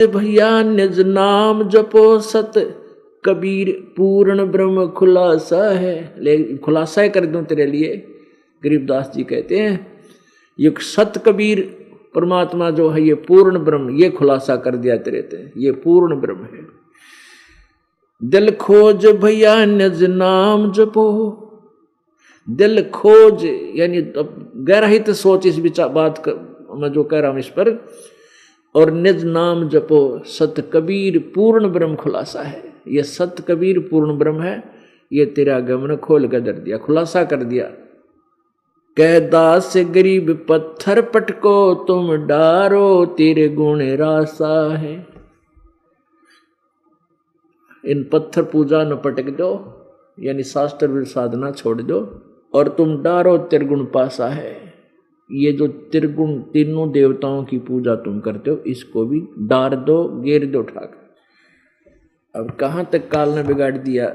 भैया निज नाम जपो सत कबीर पूर्ण ब्रह्म खुलासा है। ले खुलासा कर दूं तेरे लिए, गरीबदास जी कहते हैं ये सत कबीर परमात्मा जो है ये पूर्ण ब्रह्म, ये खुलासा कर दिया तेरे ते, ये पूर्ण ब्रह्म है। दिल खोज भैया निज नाम जपो, दिल खोज यानी गहराई से सोच इस बात मैं जो कह रहा हूं इस पर। और निज नाम जपो सत कबीर पूर्ण ब्रह्म खुलासा है। ये सत कबीर पूर्ण ब्रह्म है, ये तेरा गमन खोल कर दर दिया, खुलासा कर दिया। कह दास गरीब पत्थर पटको तुम डारो तेरे गुण रासा है। इन पत्थर पूजा न पटक दो, यानी शास्त्र साधना छोड़ दो, और तुम डारो त्रिगुण पासा है। ये जो त्रिगुण तीनों देवताओं की पूजा तुम करते हो इसको भी डार दो, गेर दो ठाकर। अब कहां तक काल ने बिगाड़ दिया।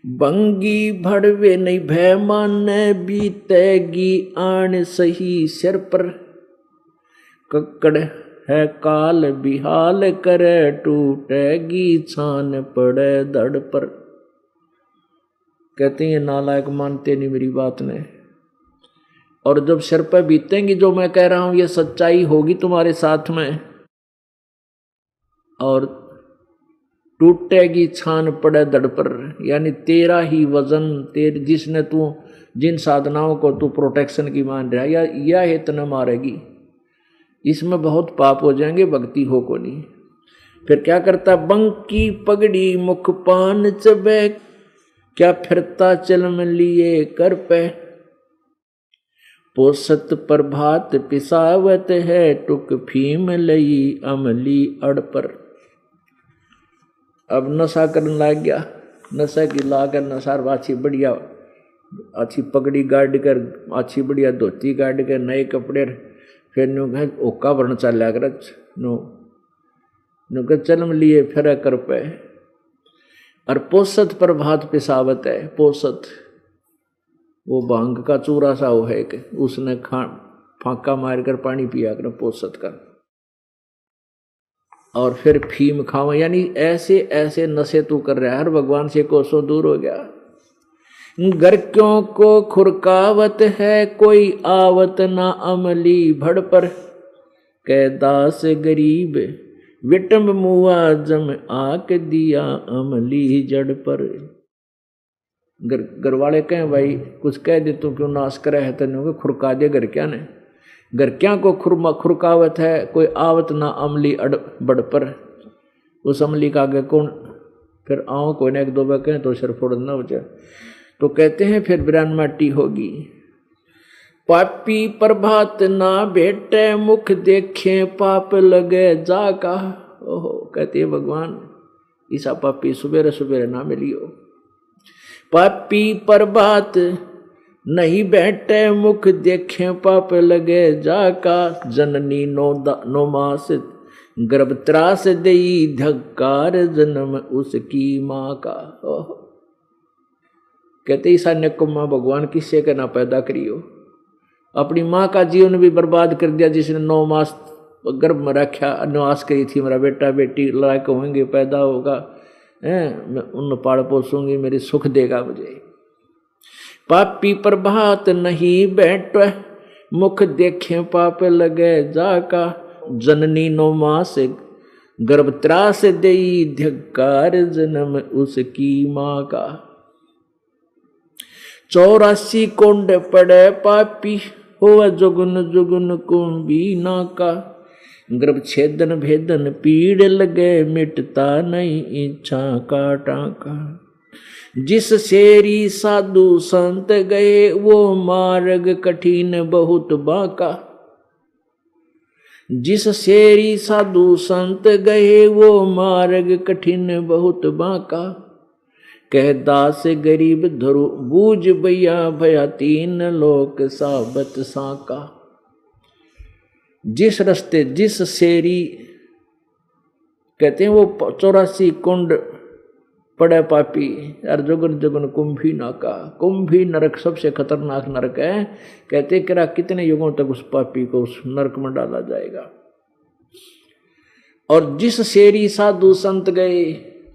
बंगी भड़वे नहीं भय माने बीतेगी आन सही सिर पर, कक्कड़ है काल बिहाल करे टूटेगी छान पड़े धड़ पर। कहते हैं ये नालायक मानते नहीं मेरी बात ने, और जब सिर पर बीतेंगी जो मैं कह रहा हूं ये सच्चाई होगी तुम्हारे साथ में, और टूटेगी छान पड़े धड़ पर, यानी तेरा ही वजन तेरे जिसने तू जिन साधनाओं को तू प्रोटेक्शन की मान रहा है या इतना मारेगी, इसमें बहुत पाप हो जाएंगे, भक्ति हो को नहीं। फिर क्या करता, बंकी पगड़ी मुख पान चबे क्या फिरता चलम लिए कर पे, पोसत प्रभात पिसावत है टुक फीम लई अमली अड़ पर। अब नशा करने लग गया, नशा की लाकर नशा अच्छी बढ़िया अच्छी पगड़ी गाड़ कर, अच्छी बढ़िया धोती गाड़ कर, नए कपड़े, फिर नु ओका भरण चल कर नु चलम लिए फिर कर पे। और पोसत प्रभात पिसावत है, पोसत वो भांग का चूरा सा वो है कि उसने फांका मार कर पानी पिया कर पोसत कर, और फिर फीम खावा, यानी ऐसे ऐसे नशे तू कर रहा है, हर भगवान से कोसों दूर हो गया। घर क्यों को खुरकावत है कोई आवत ना अमली भड़ पर, कह दास गरीब विटम मुआ जम आक दिया अमली जड़ पर। घर वाले कहें भाई कुछ कह दे तू क्यों नाश करे है, तेन खुरका दे घर क्या ने, घर क्या को खुरकावत है कोई आवत ना अमली बड़ पर। उस अमली का आगे कौन, फिर आओ कोई ने एक दो बार कहें तो सिर फोड़ ना हो जाए, तो कहते हैं फिर बिरान माटी होगी। पापी प्रभात ना भेटे मुख देखे पाप लगे जाका। ओहो, कहते हैं भगवान ईसा पापी सुबेरे सुबेरे ना मिलियो। पापी प्रभात नहीं बैठे मुख देखे पाप लगे जाका, जननी नो मास गर्भ त्रास देई धक्कार जन्म उसकी माँ का। ओहो, कहते ईसा निकुम्मा भगवान किससे के ना पैदा करियो, अपनी माँ का जीवन भी बर्बाद कर दिया जिसने 9 मास गर्भ में रखा, अनुवास करी थी मेरा बेटा बेटी लायक होंगे, पैदा होगा, मैं उन पाड़ पोसूंगी, मेरी सुख देगा मुझे। पापी प्रभात नहीं बैठ मुख देखे पाप लगे जाका, जननी 9 मास गर्भ त्रास देई धिक्कार जन्म उसकी माँ का। 84 कुंड पड़े पापी हो जुगन जुगन कुंभी नाका, गर्भ छेदन भेदन पीड़ लगे मिटता नहीं इच्छा का टाका। जिस शेरी साधु संत गए वो मार्ग कठिन बहुत बाका, जिस शेरी साधु संत गए वो मार्ग कठिन बहुत बाका, कह दास गरीब धरु बूझ भैया भया 3 लोक साबत साका। जिस रास्ते जिस शेरी, कहते हैं वो 84 कुंड पड़े पापी और जुगन जुगन कुंभी नाका। कुंभी नरक सबसे खतरनाक नरक है, कहते किरा कितने युगों तक उस पापी को उस नरक में डाला जाएगा। और जिस शेरी साधु संत गए,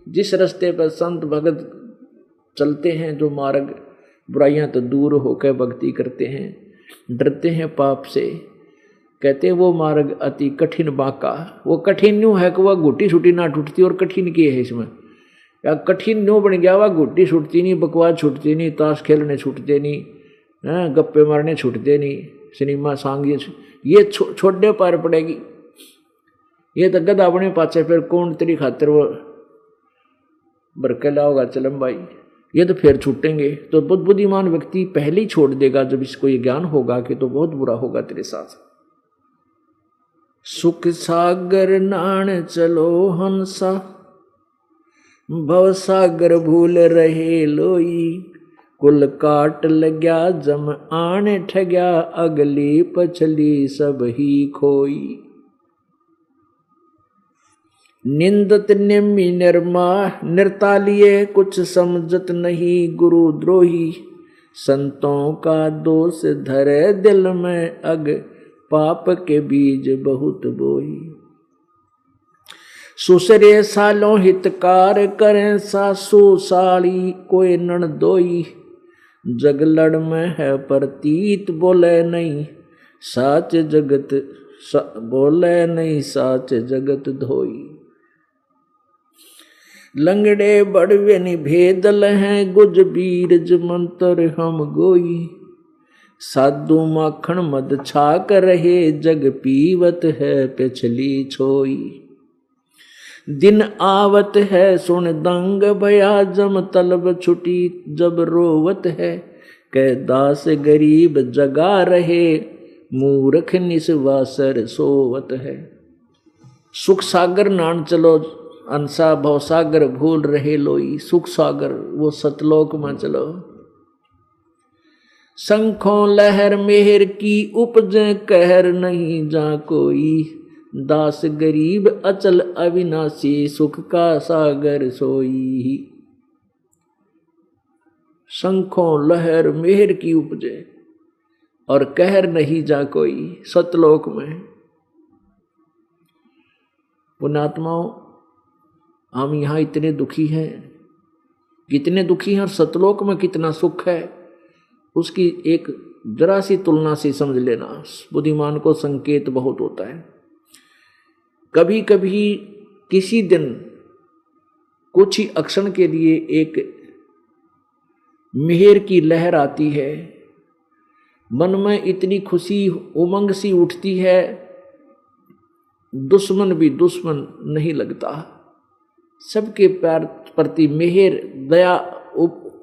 जिस रास्ते पर संत भगत चलते हैं, जो मार्ग बुराइयां तो दूर होकर भक्ति करते हैं, डरते हैं पाप से, कहते हैं वो मार्ग अति कठिन बांका। वो कठिन यूं है कि वह घुट्टी छुट्टी ना टूटती, और कठिन की है इसमें, या कठिन यूं बन गया, वह घुट्टी छूटती नहीं, बकवास छूटती नहीं, ताश खेलने छूटते नहीं, गप्पे मारने छूटते नहीं, सिनेमा सांग ये छोड़ने पार पड़ेगी। ये तो गधा अपने पाचे फिर कौन तेरी खातिर वो बरकला होगा चलम भाई, ये तो फिर छूटेंगे। तो बहुत बुद्धिमान व्यक्ति पहले ही छोड़ देगा जब इसको ये ज्ञान होगा कि तो बहुत बुरा होगा तेरे साथ। सुख सागर नाण चलो हंसा, भव सागर भूल रहे लोई, कुल काट लग्या जम आने ठग्या, अगली पछली सब ही खोई। निंदत निम्मी निर्मा निर्तालिए, कुछ समझत नहीं गुरु द्रोही, संतों का दोष धरे दिल में, अग पाप के बीज बहुत बोई। सुसरे सालों हितकार करें, सासू साड़ी कोई नण दोई, जगलड़ में है प्रतीत बोले नहीं, साच जगत बोले नहीं, साच जगत धोई। लंगड़े बड़वे निभेदल हैं, गुज बीरज मंत्र हम गोई, साधु माखन मद छाक रहे, जग पीवत है पिछली छोई। दिन आवत है सुन दंग भया, जम तलब छुटी जब रोवत है, कै दास गरीब जगा रहे, मूर्ख निस्वासर सोवत है। सुख सागर नान चलो अंसा, भव सागर भूल रहे लोई। सुख सागर वो सतलोक में चलो। शंखों लहर मेहर की उपजे, कहर नहीं जा कोई, दास गरीब अचल अविनाशी, सुख का सागर सोई। शंखों लहर मेहर की उपजे और कहर नहीं जा कोई, सतलोक में। पुण्यात्माओं, हम यहां इतने दुखी हैं, कितने दुखी हैं, और सतलोक में कितना सुख है, उसकी एक जरा सी तुलना से समझ लेना। बुद्धिमान को संकेत बहुत होता है। कभी कभी किसी दिन कुछ ही अक्षण के लिए एक मेहर की लहर आती है, मन में इतनी खुशी उमंग सी उठती है, दुश्मन भी दुश्मन नहीं लगता। सबके प्यार प्रति मेहर दया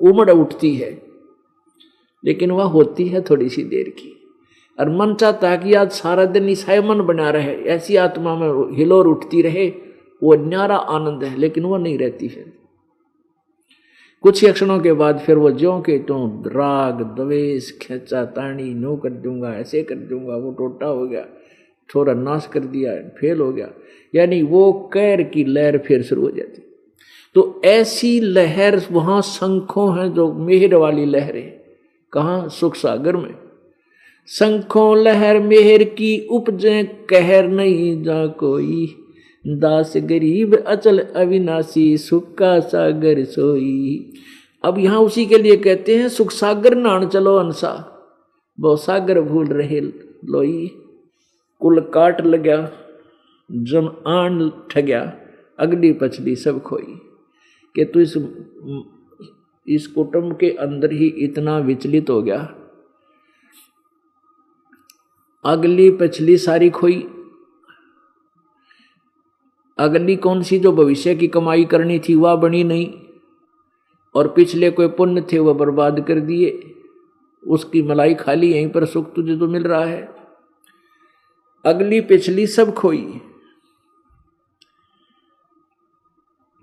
उमड़ उठती है, लेकिन वह होती है थोड़ी सी देर की। और मन चाहता है कि आज सारा दिन ईसाई मन बना रहे, ऐसी आत्मा में हिलोर उठती रहे, वो न्यारा आनंद है, लेकिन वह नहीं रहती है। कुछ ही क्षणों के बाद फिर वो ज्यों के त्यों राग द्वेष खेचा तानी, नो कर दूंगा, ऐसे कर दूंगा, वो टोटा हो गया, थोड़ा नाश कर दिया, फेल हो गया, यानी वो कैर की लहर फिर शुरू हो जाती। तो ऐसी लहर वहां शंखों हैं, जो मेहर वाली लहरें। कहाँ? सुख सागर में। शंखों लहर मेहर की उपजे, कहर नहीं जा कोई, दास गरीब अचल अविनाशी, सुख का सागर सोई। अब यहां उसी के लिए कहते हैं, सुख सागर नान चलो अंसा, वो सागर भूल रहे लोई, कुल काट लग्या जम आन ठग्या, अगली पछली सब खोई। कि तू इस कुटुंब के अंदर ही इतना विचलित हो गया, अगली पिछली सारी खोई। अगली कौन सी? जो भविष्य की कमाई करनी थी वह बनी नहीं, और पिछले कोई पुण्य थे वह बर्बाद कर दिए, उसकी मलाई खाली, यहीं पर सुख तुझे तो मिल रहा है। अगली पिछली सब खोई।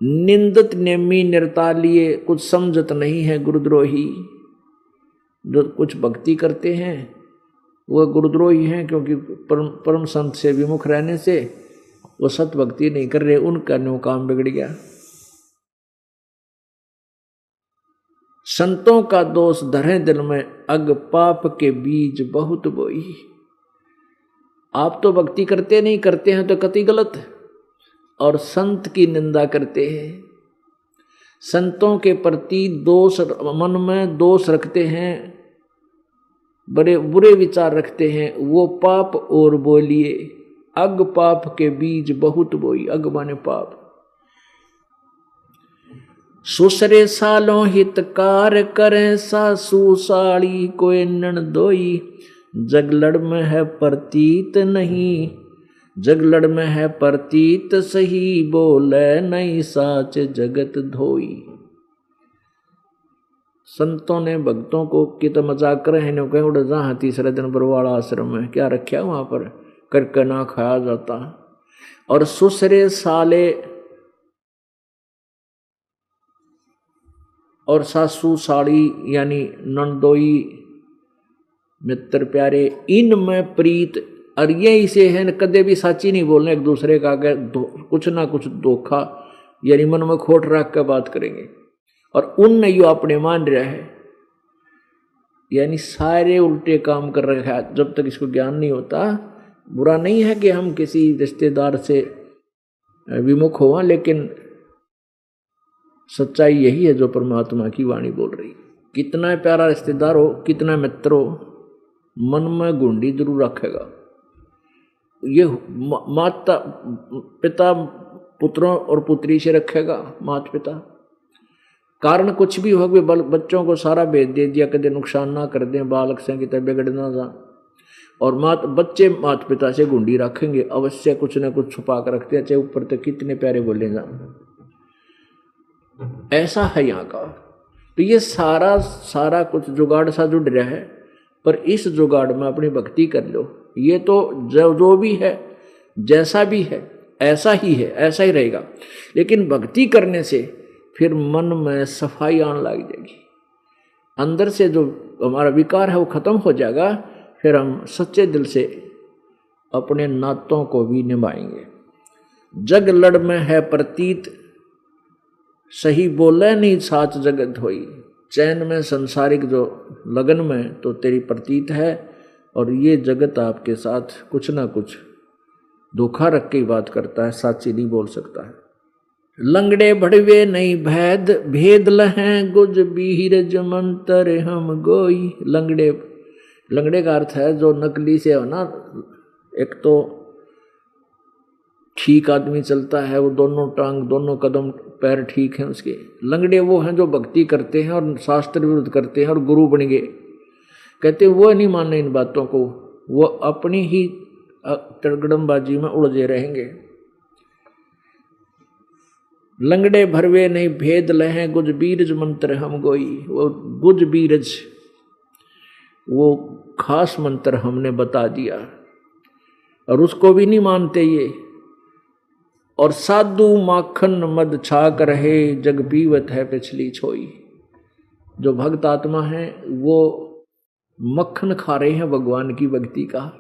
निंदत नेमी निर्तालिए, कुछ समझत नहीं है गुरुद्रोही। जो कुछ भक्ति करते हैं वह गुरुद्रोही हैं, क्योंकि परम संत से विमुख रहने से वो सत भक्ति नहीं कर रहे, उनका न्यू काम बिगड़ गया। संतों का दोष धरे दिल में, अग पाप के बीज बहुत बोई। आप तो भक्ति करते नहीं, करते हैं तो कति गलत है, और संत की निंदा करते हैं, संतों के प्रति दोष, मन में दोष रखते हैं, बड़े बुरे विचार रखते हैं, वो पाप और बोलिए। अग पाप के बीज बहुत बोई, अग माने पाप। सुसरे सालों हितकार करें सासू साड़ी कोई ननदोई, जगलड़ में है प्रतीत नहीं, जगलड़ में है प्रतीत सही, बोले नहीं साच जगत धोई। संतों ने भक्तों को कित मजाक कर रहे हैं, कहीं उड़ जहाँ तीसरे दिन बरवाड़ा आश्रम में क्या रखा वहां पर, करके ना खाया जाता। और सुसरे साले और सासू साड़ी यानी नंदोई मित्र प्यारे, इनमें प्रीत, और ये इसे है कदे भी साची नहीं बोलने एक दूसरे का, आगे कुछ ना कुछ धोखा यानी मन में खोट रख कर बात करेंगे, और उन यो अपने मान रहा है, यानी सारे उल्टे काम कर रहे हैं। जब तक इसको ज्ञान नहीं होता, बुरा नहीं है कि हम किसी रिश्तेदार से विमुख हो, लेकिन सच्चाई यही है जो परमात्मा की वाणी बोल रही। कितना प्यारा रिश्तेदार हो, कितना मित्र हो, मन में गुंडी जरूर रखेगा। ये माता पिता पुत्रों और पुत्री से रखेगा, माता पिता, कारण कुछ भी हो, बच्चों को सारा भेज दे दिया, कदे नुकसान ना कर दें, बालक से कि बिगड़ ना जा। और बच्चे माता पिता से गुंडी रखेंगे, अवश्य कुछ ना कुछ छुपा कर रखते हैं, चाहे ऊपर तक कितने प्यारे बोले जा। ऐसा है यहाँ का। तो ये सारा कुछ जुगाड़ सा जुड़ रहा है, पर इस जुगाड़ में अपनी भक्ति कर लो। ये तो जो भी है, जैसा भी है, ऐसा ही है, ऐसा ही रहेगा। लेकिन भक्ति करने से फिर मन में सफाई आने लग जाएगी, अंदर से जो हमारा विकार है वो खत्म हो जाएगा। फिर हम सच्चे दिल से अपने नातों को भी निभाएंगे। जग लड़ में है प्रतीत सही, बोले नहीं साच जगत होई। चैन में संसारिक जो लगन में तो तेरी प्रतीत है, और ये जगत आपके साथ कुछ ना कुछ धोखा रख के बात करता है, साची नहीं बोल सकता है। लंगड़े भड़वे नहीं भेद, भेद लहें गुज बीरज मंतर हम गोई। लंगड़े का अर्थ है जो नकली से हो ना, एक तो ठीक आदमी चलता है, वो दोनों टांग दोनों कदम पैर ठीक हैं उसके। लंगड़े वो हैं जो भक्ति करते हैं और शास्त्र विरुद्ध करते हैं और गुरु बन गए, कहते वो नहीं मानने इन बातों को, वो अपनी ही तड़गड़मबाजी में उलझे रहेंगे। लंगड़े भरवे नहीं भेद लहें गुज बीरज मंत्र हम गोई। वो गुज बीरज वो खास मंत्र हमने बता दिया, और उसको भी नहीं मानते ये। और साधु माखन मद छाक रहे, जग पीवत है पिछली छोई। जो भक्त आत्मा है वो मक्खन खा रहे हैं भगवान की भक्ति का।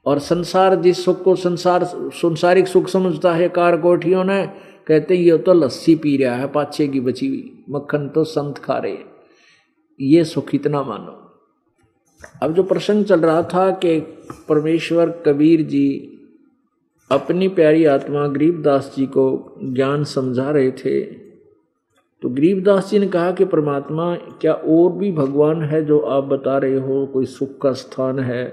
और संसार जिस सुख को संसारिक सुख समझता है कार कोठियों ने, कहते ये तो लस्सी पी रहा है पाछे की बची हुई, मक्खन तो संत खा रहे, ये सुख इतना मानो। अब जो प्रसंग चल रहा था कि परमेश्वर कबीर जी अपनी प्यारी आत्मा गरीबदास जी को ज्ञान समझा रहे थे, तो गरीबदास जी ने कहा कि परमात्मा क्या और भी भगवान है जो आप बता रहे हो, कोई सुख का स्थान है?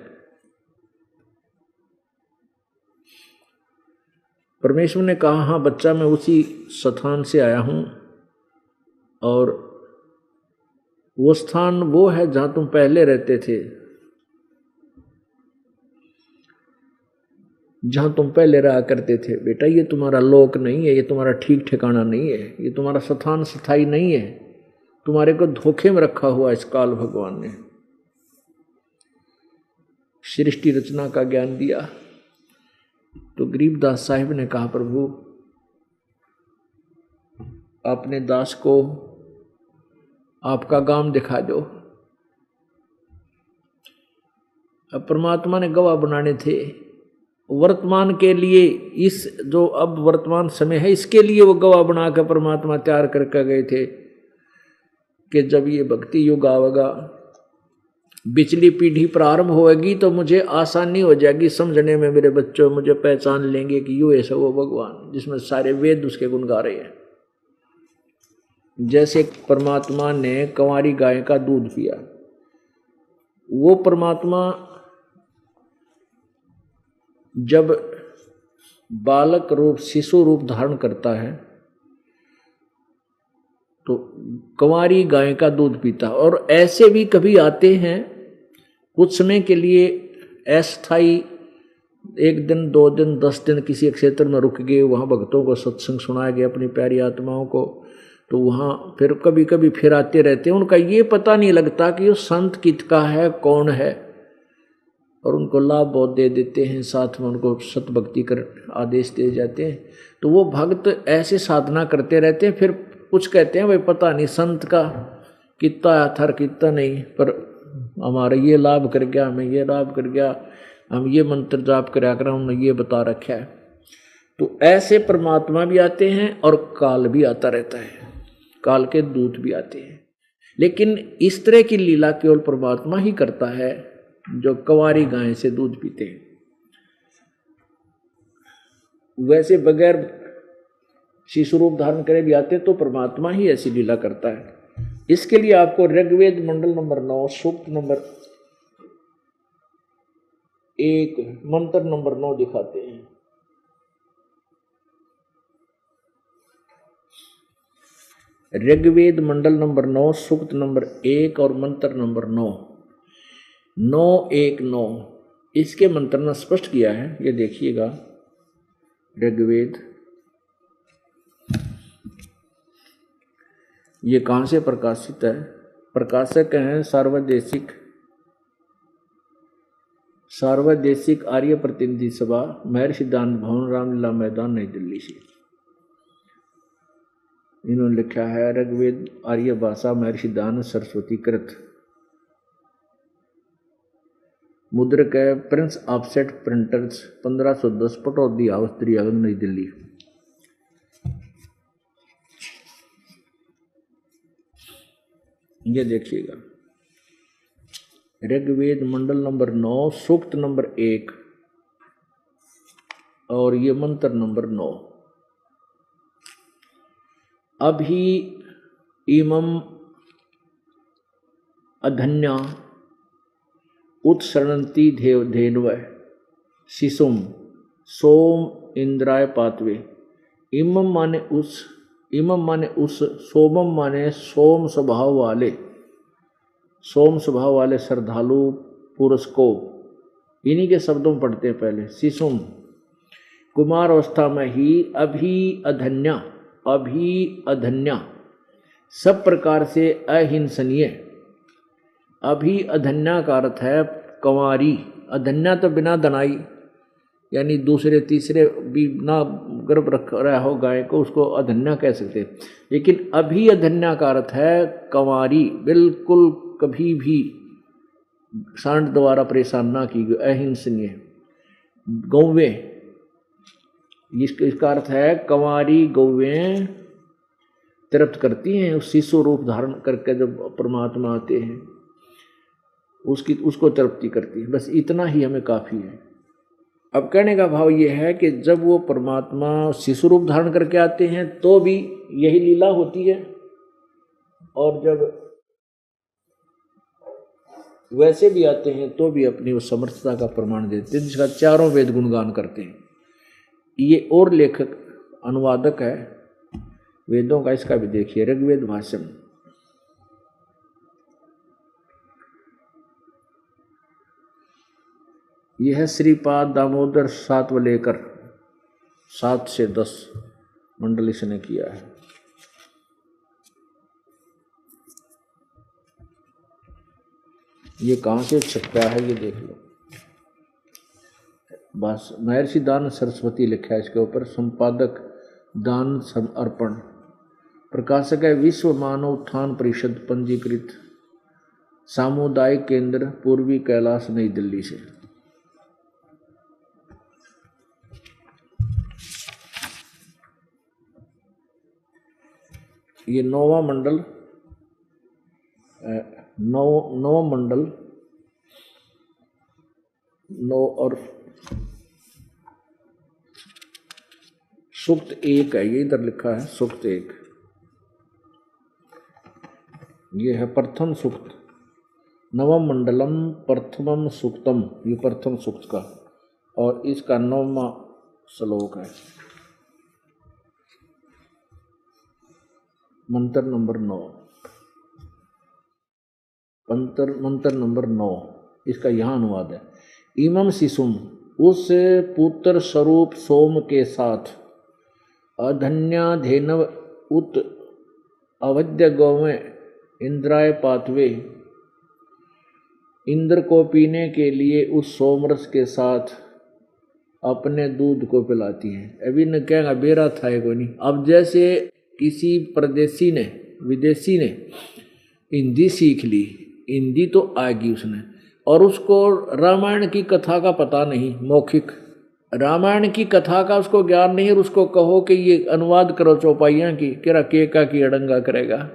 परमेश्वर ने कहा हाँ बच्चा, मैं उसी स्थान से आया हूँ, और वो स्थान वो है जहाँ तुम पहले रहते थे, जहाँ तुम पहले रहा करते थे। बेटा ये तुम्हारा लोक नहीं है, ये तुम्हारा ठीक ठिकाना नहीं है, ये तुम्हारा स्थान स्थायी नहीं है, तुम्हारे को धोखे में रखा हुआ इस काल भगवान ने। सृष्टि रचना का ज्ञान दिया। तो गरीबदास साहिब ने कहा प्रभु अपने दास को आपका गांव दिखा दो। अब परमात्मा ने गवाह बनाने थे वर्तमान के लिए, इस जो अब वर्तमान समय है इसके लिए वो गवाह बनाकर परमात्मा तैयार करके गए थे कि जब ये भक्ति युग आवेगा पिछली पीढ़ी प्रारंभ होगी तो मुझे आसानी हो जाएगी समझने में, मेरे बच्चों मुझे पहचान लेंगे कि यू ऐसा वो भगवान जिसमें सारे वेद उसके गुण गा रहे हैं। जैसे परमात्मा ने कंवारी गाय का दूध पिया, वो परमात्मा जब बालक रूप शिशु रूप धारण करता है तो कंवारी गाय का दूध पीता। और ऐसे भी कभी आते हैं कुछ समय के लिए अस्थायी, 1 दिन 2 दिन 10 दिन किसी क्षेत्र में रुक गए, वहाँ भक्तों को सत्संग सुनाया गया अपनी प्यारी आत्माओं को, तो वहाँ फिर कभी कभी फिर आते रहते हैं। उनका ये पता नहीं लगता कि वो संत किसका है, कौन है, और उनको लाभ बहुत दे देते हैं, साथ में उनको सतभक्ति कर आदेश दे जाते हैं। तो वो भक्त ऐसे साधना करते रहते हैं, फिर कुछ कहते हैं भाई पता नहीं संत का कितना अथर कितना नहीं, पर हमारा ये लाभ कर गया, हमें ये लाभ कर गया, हम ये मंत्र जाप कराया कर, उन्होंने ये बता रखा है। तो ऐसे परमात्मा भी आते हैं और काल भी आता रहता है, काल के दूत भी आते हैं। लेकिन इस तरह की लीला केवल परमात्मा ही करता है जो कंवारी गाय से दूध पीते हैं। वैसे बगैर शिशु रूप धारण करे भी आते हैं तो परमात्मा ही ऐसी लीला करता है। इसके लिए आपको ऋग्वेद मंडल नंबर 9 सूक्त नंबर 1 मंत्र नंबर 9 दिखाते हैं। ऋग्वेद मंडल नंबर 9 सूक्त नंबर 1 और मंत्र नंबर 9 919 इसके मंत्र ने स्पष्ट किया है। ये देखिएगा, ऋग्वेद, ये कहाँ से प्रकाशित है? प्रकाशक हैं सार्वदेशिक आर्य प्रतिनिधि सभा, महर्षि दान भवन, रामलीला मैदान, नई दिल्ली से। इन्होंने लिखा है ऋग्वेद आर्य भाषा महर्षि दान सरस्वती कृत, मुद्रक है Prince offset printers, 1510, Pataudi house, Daryaganj, नई दिल्ली। ये देखिएगा, ऋग्वेद मंडल नंबर 9 सूक्त नंबर 1 और ये मंत्र नंबर 9। अभी इमं अधन्या उत्सरणंती धेनवः शिशुम सोम इंद्राय पातवे। इमम माने उस, सोमम माने सोम स्वभाव वाले श्रद्धालु पुरुष को। इन्हीं के शब्दों में पढ़ते हैं पहले। शिशुम कुमार अवस्था में ही, अभी अधन्या सब प्रकार से अहिंसनीय। अभी अधन्या का अर्थ है कंवारी। अधन्या तो बिना दनाई, यानी दूसरे तीसरे भी ना गर्भ रख रहा हो गाय को, उसको अधन्या कह सकते हैं। लेकिन अभी अधन्या का अर्थ है कंवारी, बिल्कुल कभी भी सांड द्वारा परेशान ना की गई, अहिंसनीय। गौवें, इसका अर्थ है कंवारी गौवें तृप्त करती हैं उस शिशु रूप धारण करके जब परमात्मा आते हैं, उसको तृप्ति करती है। बस इतना ही हमें काफ़ी है। अब कहने का भाव ये है कि जब वो परमात्मा शिशु रूप धारण करके आते हैं तो भी यही लीला होती है, और जब वैसे भी आते हैं तो भी अपनी उस समर्थता का प्रमाण देते हैं, जिसका चारों वेद गुणगान करते हैं। ये और लेखक अनुवादक है वेदों का, इसका भी देखिए, ऋग्वेद भाष्यम। यह है श्रीपाद दामोदर सातवलेकर, 7 से 10 मंडल इसने किया है। ये कहाँ से छपा है ये देख लो। बस महर्षि दान सरस्वती लिखा है इसके ऊपर, संपादक दान समर्पण, प्रकाशक है विश्व मानव उत्थान परिषद, पंजीकृत, सामुदायिक केंद्र पूर्वी कैलाश, नई दिल्ली से। ये 9वां मंडल 9 और सूक्त 1 है, ये इधर लिखा है सूक्त 1। ये है प्रथम सूक्त, नवम मंडलम प्रथमम सूक्तम, ये प्रथम सूक्त का, और इसका 9वां श्लोक है, मंत्र नंबर 9, मंत्र नंबर 9, इसका यहाँ अनुवाद है। इमम शिशुम, उस पुत्र स्वरूप सोम के साथ अधन्याधेनव उत अवध्य गौवें इंद्राय पाथवे, इंद्र को पीने के लिए उस सोमरस के साथ अपने दूध को पिलाती है। अभी न कहेगा बेरा था कोई नहीं। अब जैसे किसी परदेसी ने, विदेशी ने हिंदी सीख ली, हिंदी तो आएगी उसने, और उसको रामायण की कथा का पता नहीं, मौखिक रामायण की कथा का उसको ज्ञान नहीं, और उसको कहो कि ये अनुवाद करो चौपाइयाँ की, किरा केका की अड़ंगा करेगा।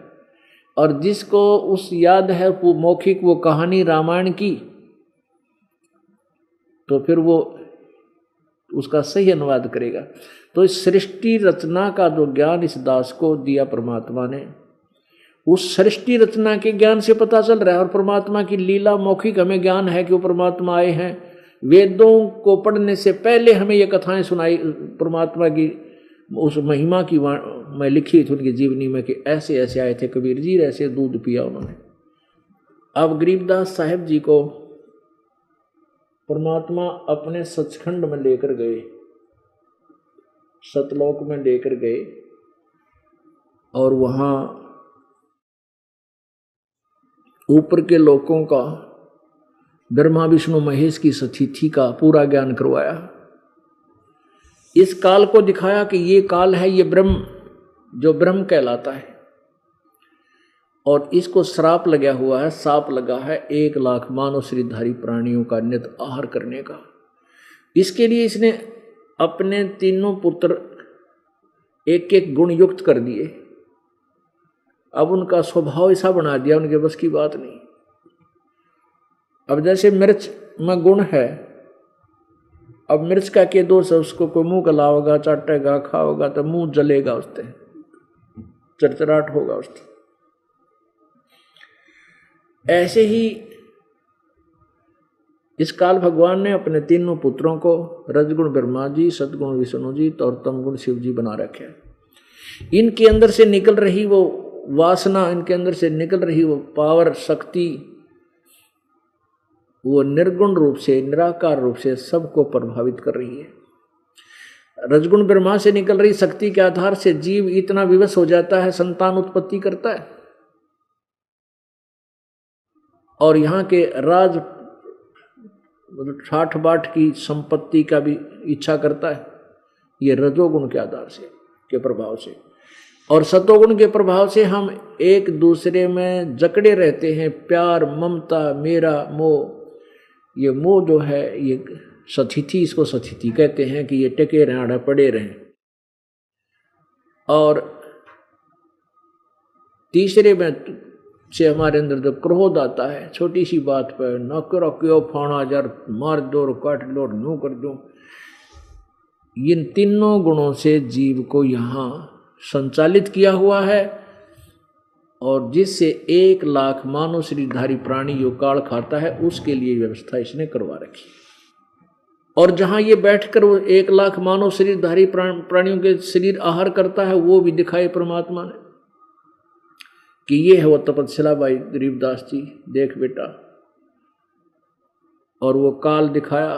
और जिसको उस याद है वो मौखिक वो कहानी रामायण की, तो फिर वो उसका सही अनुवाद करेगा। तो इस सृष्टि रचना का जो ज्ञान इस दास को दिया परमात्मा ने, उस सृष्टि रचना के ज्ञान से पता चल रहा है। और परमात्मा की लीला मौखिक हमें ज्ञान है कि वो परमात्मा आए हैं। वेदों को पढ़ने से पहले हमें ये कथाएं सुनाई परमात्मा की, उस महिमा की मैं लिखी थी उनकी जीवनी में कि ऐसे ऐसे आए थे कबीर जी, ऐसे दूध पिया उन्होंने। अब गरीबदास साहिब जी को परमात्मा अपने सचखंड में लेकर गए, सतलोक में लेकर गए, और वहाँ ऊपर के लोकों का ब्रह्मा विष्णु महेश की सतिथि का पूरा ज्ञान करवाया। इस काल को दिखाया कि ये काल है, ये ब्रह्म, जो ब्रह्म कहलाता है, और इसको श्राप लगा हुआ है, साप लगा है 1 लाख मानव शरीरधारी प्राणियों का नित आहार करने का। इसके लिए इसने अपने तीनों पुत्र एक एक गुण युक्त कर दिए। अब उनका स्वभाव ऐसा बना दिया, उनके बस की बात नहीं। अब जैसे मिर्च में गुण है, अब मिर्च का के दोष है, उसको कोई मुंह गलाओगा, चाटेगा, खाओगा तो मुंह जलेगा, उससे चरचराहट होगा उससे। ऐसे ही इस काल भगवान ने अपने तीनों पुत्रों को रजगुण ब्रह्मा जी, सदगुण विष्णु जी और तमगुण शिव जी बना रखे। इनके अंदर से निकल रही वो वासना, इनके अंदर से निकल रही वो पावर, शक्ति, वो निर्गुण रूप से, निराकार रूप से सबको प्रभावित कर रही है। रजगुण ब्रह्मा से निकल रही शक्ति के आधार से जीव इतना विवश हो जाता है, संतान उत्पत्ति करता है, और यहाँ के राज ठाठ बाट की संपत्ति का भी इच्छा करता है, ये रजोगुण के आधार से, के प्रभाव से। और सतोगुण के प्रभाव से हम एक दूसरे में जकड़े रहते हैं, प्यार, ममता, मेरा, मोह। ये मोह जो है, ये सतिथि, इसको सतिथि कहते हैं कि ये टेके रहें, पड़े रहें। और तीसरे में से हमारे अंदर जब क्रोध आता है, छोटी सी बात पर न करो, क्यों फाना जार, मार दो, काट लो, नो कर दो, इन तीनों गुणों से जीव को यहाँ संचालित किया हुआ है, और जिससे 1 लाख मानव शरीरधारी प्राणी जो काल खाता है, उसके लिए व्यवस्था इसने करवा रखी। और जहाँ ये बैठकर वो 1 लाख मानव शरीरधारी प्राणियों के शरीर आहार करता है, वो भी दिखाए परमात्मा ने कि ये है वो तपस्या। भाई गरीबदास जी देख बेटा, और वो काल दिखाया।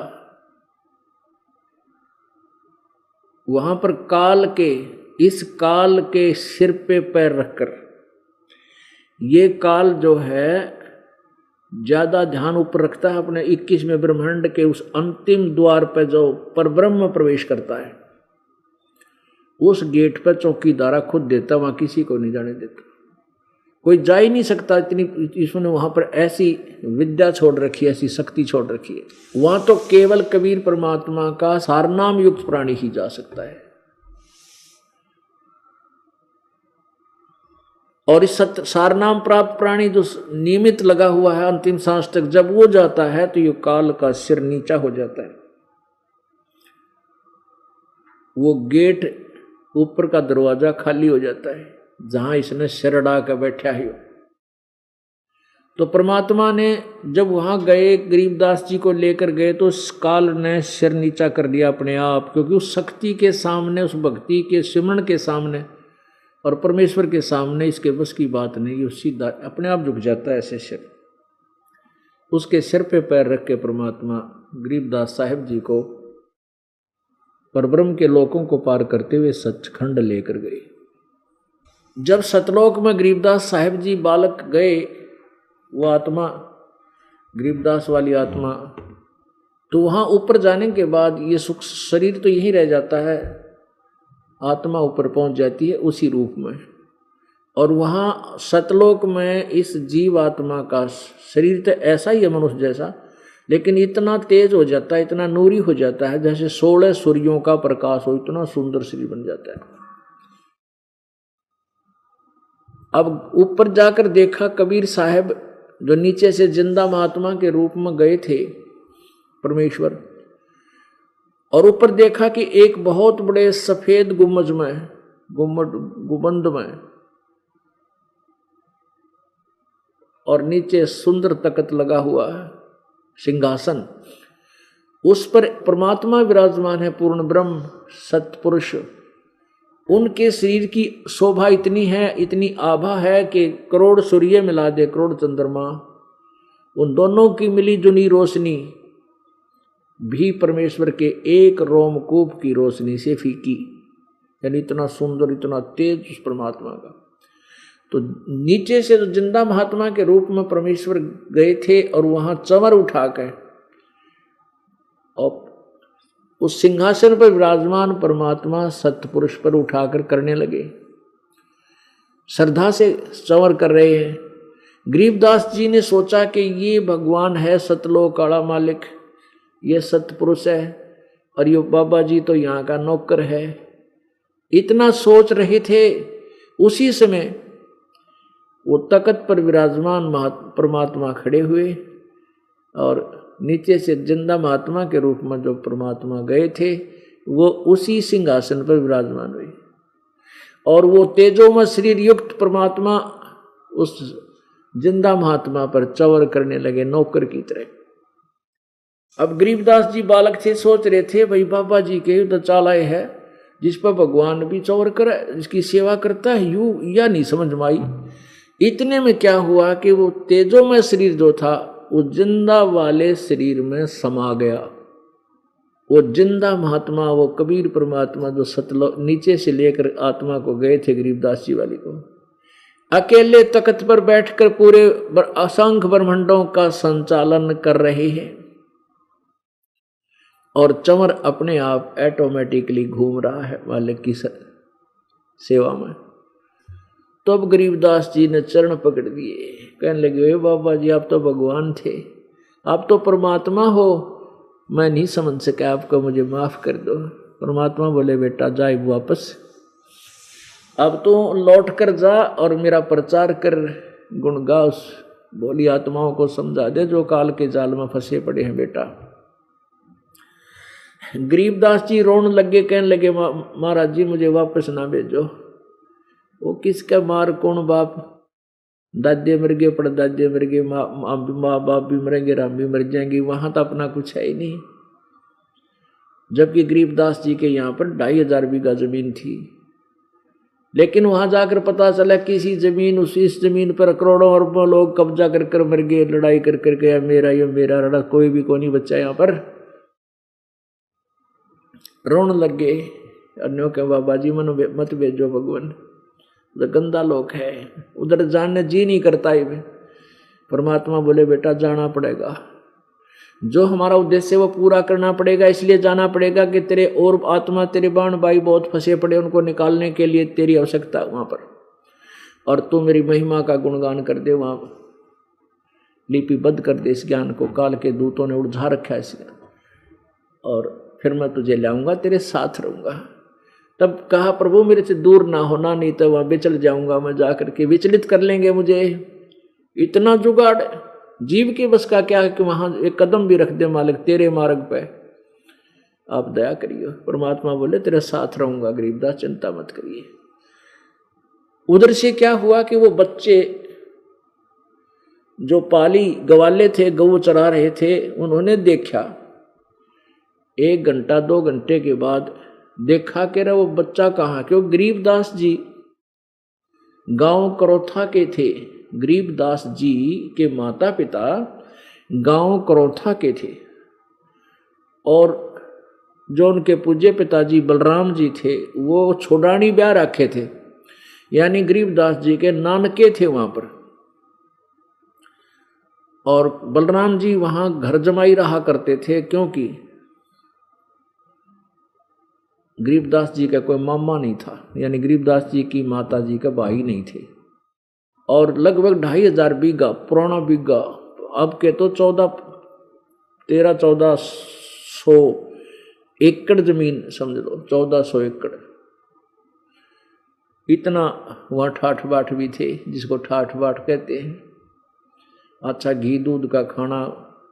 वहां पर काल के, इस काल के सिर पे पैर रखकर, ये काल जो है ज्यादा ध्यान ऊपर रखता है अपने 21वें ब्रह्मांड के उस अंतिम द्वार पर जो परब्रह्म प्रवेश करता है, उस गेट पर चौकीदारा खुद देता, वहां किसी को नहीं जाने देता, कोई जा ही नहीं सकता। इतनी इसने वहां पर ऐसी विद्या छोड़ रखी है, ऐसी शक्ति छोड़ रखी है। वहां तो केवल कबीर परमात्मा का सारनाम युक्त प्राणी ही जा सकता है। और इस सारनाम प्राप्त प्राणी जो नियमित लगा हुआ है अंतिम सांस तक, जब वो जाता है तो ये काल का सिर नीचा हो जाता है। वो गेट ऊपर का दरवाजा खाली हो जाता है जहां इसने सिर अड़ा कर बैठा ही हो। तो परमात्मा ने जब वहां गए, गरीबदास जी को लेकर गए, तो उस काल ने सिर नीचा कर दिया अपने आप, क्योंकि उस शक्ति के सामने, उस भक्ति के सिमरण के सामने और परमेश्वर के सामने इसके बस की बात नहीं। ये सीधा अपने आप झुक जाता है ऐसे सिर। उसके सिर पे पैर रख के परमात्मा गरीबदास साहिब जी को परब्रह्म के लोकों को पार करते हुए सचखंड लेकर गए। जब सतलोक में गरीबदास साहिब जी बालक गए, वो आत्मा गरीबदास वाली आत्मा, तो वहां ऊपर जाने के बाद ये सुख शरीर तो यहीं रह जाता है, आत्मा ऊपर पहुंच जाती है उसी रूप में। और वहां सतलोक में इस जीव आत्मा का शरीर तो ऐसा ही है मनुष्य जैसा, लेकिन इतना तेज हो जाता है, इतना नूरी हो जाता है, जैसे 16 सूर्यों का प्रकाश हो, इतना सुंदर शरीर बन जाता है। अब ऊपर जाकर देखा कबीर साहब, जो नीचे से जिंदा महात्मा के रूप में गए थे परमेश्वर, और ऊपर देखा कि एक बहुत बड़े सफेद गुम्बज में, गुंबद में, और नीचे सुंदर तख्त लगा हुआ है, सिंहासन, उस पर परमात्मा विराजमान है, पूर्ण ब्रह्म सतपुरुष। उनके शरीर की शोभा इतनी है, इतनी आभा है कि करोड़ सूर्य मिला दे, करोड़ चंद्रमा, उन दोनों की मिली जुनी रोशनी भी परमेश्वर के एक रोमकूप की रोशनी से फीकी। यानी इतना सुंदर, इतना तेज उस परमात्मा का। तो नीचे से जो जिंदा महात्मा के रूप में परमेश्वर गए थे और वहां चंवर उठाकर और उस सिंहासन पर विराजमान परमात्मा सतपुरुष पर उठाकर करने लगे, श्रद्धा से चंवर कर रहे हैं। गरीबदास जी ने सोचा कि ये भगवान है सतलोक काला मालिक, ये सतपुरुष है, और ये बाबा जी तो यहाँ का नौकर है। इतना सोच रहे थे, उसी समय वो तख्त पर विराजमान परमात्मा खड़े हुए, और नीचे से जिंदा महात्मा के रूप में जो परमात्मा गए थे वो उसी सिंहासन पर विराजमान हुए, और वो तेजोमय शरीर युक्त परमात्मा उस जिंदा महात्मा पर चंवर करने लगे नौकर की तरह। अब गरीबदास जी बालक थे, सोच रहे थे भाई बाबा जी के तो चालाए है, जिस पर भगवान भी चंवर करे, जिसकी सेवा करता है, यूं या नहीं समझ में आई। इतने में क्या हुआ कि वो तेजोमय शरीर जो था वो जिंदा वाले शरीर में समा गया। वो जिंदा महात्मा, वो कबीर परमात्मा जो सतलोक नीचे से लेकर आत्मा को गए थे गरीबदास जी वाली को, अकेले तख्त पर बैठकर पूरे असंख्य ब्रह्मांडों का संचालन कर रहे हैं, और चंवर अपने आप ऑटोमेटिकली घूम रहा है मालिक की सेवा में। तो अब गरीबदास जी ने चरण पकड़ दिए, कहने लगे बाबा जी आप तो भगवान थे, आप तो परमात्मा हो, मैं नहीं समझ सका आपको, मुझे माफ कर दो। परमात्मा बोले बेटा जाए वापस, अब तो लौट कर जा और मेरा प्रचार कर, गुण गा, उस बोली आत्माओं को समझा दे जो काल के जाल में फंसे पड़े हैं बेटा। गरीबदास जी रोने लगे, कहने लगे महाराज जी मुझे वापस ना भेजो। वो किसका मार कौन बाप, दादे मर गए, पड़दादे मर गए, माँ बाप भी मरेंगे, राम भी मर जाएंगे, वहां तो अपना कुछ है ही नहीं। जबकि गरीबदास जी के यहाँ पर 2500 बीघा जमीन थी, लेकिन वहां जाकर पता चला किसी जमीन, इस जमीन पर करोड़ों अरबों लोग कब्जा कर कर मर गए, लड़ाई कर कर गया, मेरा ये मेरा लड़ा, कोई भी को नहीं बचा यहाँ पर। रोने लग गए, अन्यों के बाबा जी मनो मत भेजो भगवान, तो गंदा लोग है, उधर जाने जी नहीं करता है। परमात्मा बोले बेटा जाना पड़ेगा, जो हमारा उद्देश्य वो पूरा करना पड़ेगा, इसलिए जाना पड़ेगा कि तेरे और आत्मा, तेरे बाण भाई बहुत फंसे पड़े, उनको निकालने के लिए तेरी आवश्यकता वहां पर, और तू मेरी महिमा का गुणगान कर दे, वहां लिपिबद्ध कर दे इस ज्ञान को, काल के दूतों ने उलझा रखा है इस ज्ञान, और फिर मैं तुझे लाऊंगा, तेरे साथ रहूंगा। तब कहा प्रभु मेरे से दूर ना होना, नहीं तो वहां विचल जाऊंगा मैं, जाकर के विचलित कर लेंगे मुझे। इतना जुगाड़ जीव के बस का क्या है कि वहां एक कदम भी रख दे मालिक तेरे मार्ग पे, आप दया करिए। परमात्मा बोले तेरे साथ रहूंगा गरीबदास, चिंता मत करिए। उधर से क्या हुआ कि वो बच्चे जो पाली गवाले थे, गऊ चरा रहे थे, उन्होंने देखा 1 घंटा 2 घंटे के बाद देखा कि वो बच्चा कहाँ, क्यों गरीबदास जी गांव करोथा के थे। गरीबदास जी के माता पिता गांव करोथा के थे और जो उनके पूज्य पिताजी बलराम जी थे वो छोड़ानी ब्याह रखे थे, यानी गरीबदास जी के नानके थे वहां पर। और बलराम जी वहां घर जमाई रहा करते थे, क्योंकि गरीबदास जी का कोई मामा नहीं था, यानी गरीबदास जी की माता जी का भाई नहीं थे। और लगभग 2500 बीघा पुराना बीघा, अब के तो 1400 एकड़ जमीन समझ लो, 1400 एकड़। इतना वहाँ ठाठ बाट भी थे, जिसको ठाठ बाट कहते हैं। अच्छा घी दूध का खाना,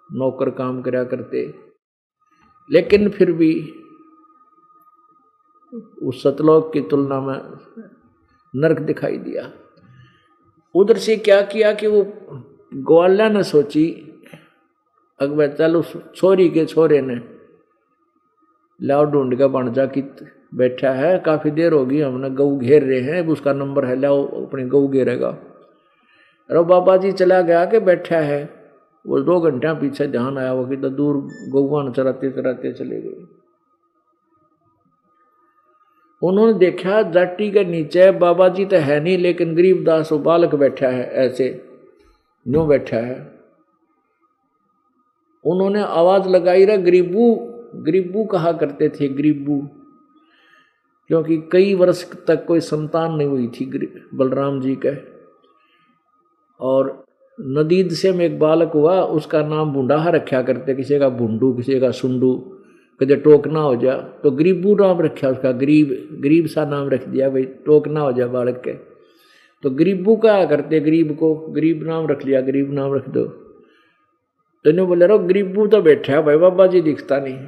नौकर काम करया करते, लेकिन फिर भी उस सतलोक की तुलना में नरक दिखाई दिया। उधर से क्या किया कि वो ग्वाला ने सोची, अकबर चलो छोरी के छोरे ने लाओ ढूंढ का बन जा कि बैठा है, काफी देर होगी हमने गऊ घेर रहे हैं, उसका नंबर है, लाओ अपनी गऊ घेरेगा। अरे बाबा जी चला गया कि बैठा है, वो 2 घंटा पीछे ध्यान आया वो कि तो दूर गौवान चराते चराते चले गए। उन्होंने देखा जाटी के नीचे बाबा जी तो है नहीं, लेकिन गरीबदास वो बालक बैठा है, ऐसे यूं बैठा है। उन्होंने आवाज लगाई रहा गरीबू, गरीबू कहा करते थे, गरीबू, क्योंकि कई वर्ष तक कोई संतान नहीं हुई थी बलराम जी के। और नदीद से में एक बालक हुआ, उसका नाम बुंडाहा रखा करते, किसी का बुंडू किसी का सुंडू, कदे टोक ना हो जा तो गरीबू नाम रखा उसका, गरीब सा नाम रख दिया भाई, टोक ना हो जा बालक के, तो गरीबू कहा करते, गरीब को गरीब नाम रख लिया, गरीब नाम रख दो। तो बोले रो गरीबू तो बैठा है भाई, बाबा जी दिखता नहीं।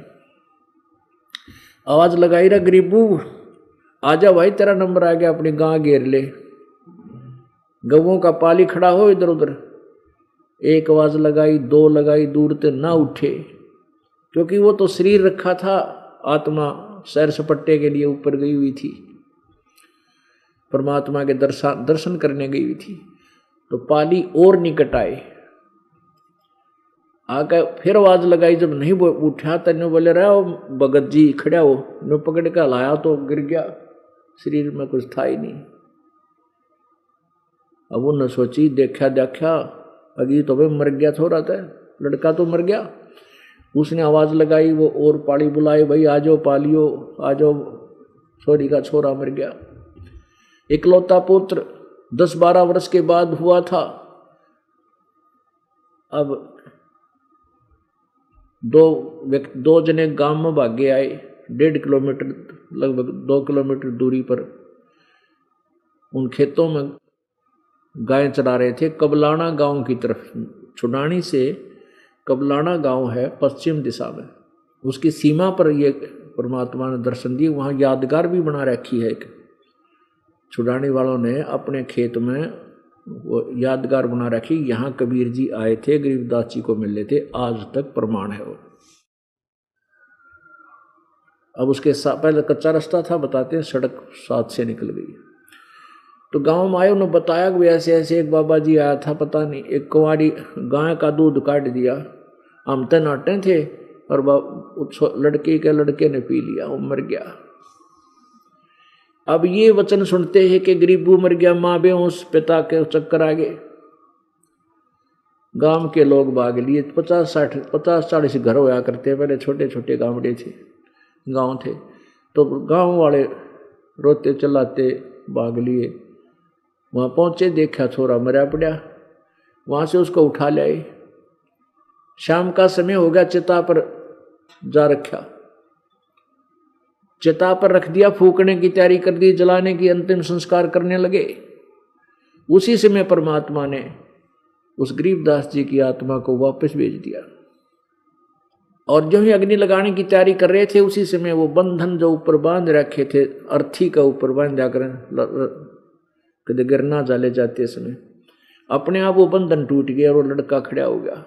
आवाज लगाई रहा गरीबू आजा भाई, तेरा नंबर आ गया, अपनी गां घेर ले, गवों का पाली खड़ा हो इधर उधर। एक आवाज लगाई, 2 लगाई, दूर ते ना उठे, क्योंकि वो तो शरीर रखा था, आत्मा सैर सपट्टे के लिए ऊपर गई हुई थी, परमात्मा के दर्शन करने गई हुई थी। तो पाली और निकट आए, आकर फिर आवाज लगाई, जब नहीं उठा तने बोले रहा भगत जी खड़ा हो, नो पकड़ के लाया तो गिर गया, शरीर में कुछ था ही नहीं। अब उन्होंने सोची, देखा अगी तो भाई मर गया, थोड़ा था लड़का तो मर गया। उसने आवाज लगाई, वो और पाली बुलाए, भाई आ जाओ पालियो, आ जाओ, छोरी का छोरा मर गया। इकलौता पुत्र 10-12 वर्ष के बाद हुआ था। अब दो जने गांव में भागे आए, 1.5 किलोमीटर लगभग 2 किलोमीटर दूरी पर उन खेतों में गाय चरा रहे थे, कबलाना गांव की तरफ। छुडानी से कबलाना गांव है पश्चिम दिशा में, उसकी सीमा पर ये परमात्मा ने दर्शन दिए। वहाँ यादगार भी बना रखी है एक, छुडानी वालों ने अपने खेत में वो यादगार बना रखी, यहाँ कबीर जी आए थे, गरीबदास जी को मिले थे, आज तक प्रमाण है वो। अब उसके पहले कच्चा रास्ता था, बताते हैं, सड़क साथ से निकल गई। तो गांव में आए, उन्होंने बताया कि ऐसे ऐसे एक बाबा जी आया था, पता नहीं एक कुंवारी गाय का दूध काट दिया, हम तो नाटे थे और लड़के ने पी लिया, वो मर गया। अब ये वचन सुनते हैं कि गरीबू मर गया, माँ बेहोश, पिता के चक्कर आ गए। गांव के लोग भाग लिए, 50-40 घर होया करते, पहले छोटे छोटे गांवड़े थे, गांव थे। तो गांव वाले रोते चलाते भाग लिए, वहां पहुंचे, देखा छोरा मरा पड़ा, वहां से उसको उठा लाए। शाम का समय हो गया, चिता पर जा रखा, चिता पर रख दिया, फूकने की तैयारी कर दी, जलाने की, अंतिम संस्कार करने लगे। उसी समय परमात्मा ने उस गरीबदास जी की आत्मा को वापस भेज दिया। और जो ही अग्नि लगाने की तैयारी कर रहे थे, उसी समय वो बंधन जो ऊपर बांध रखे थे, अर्थी का ऊपर बांध जाकर कदे गिरना जाले जाते समय अपने आप वो बंधन टूट गया और वो लड़का खड़ा हो गया,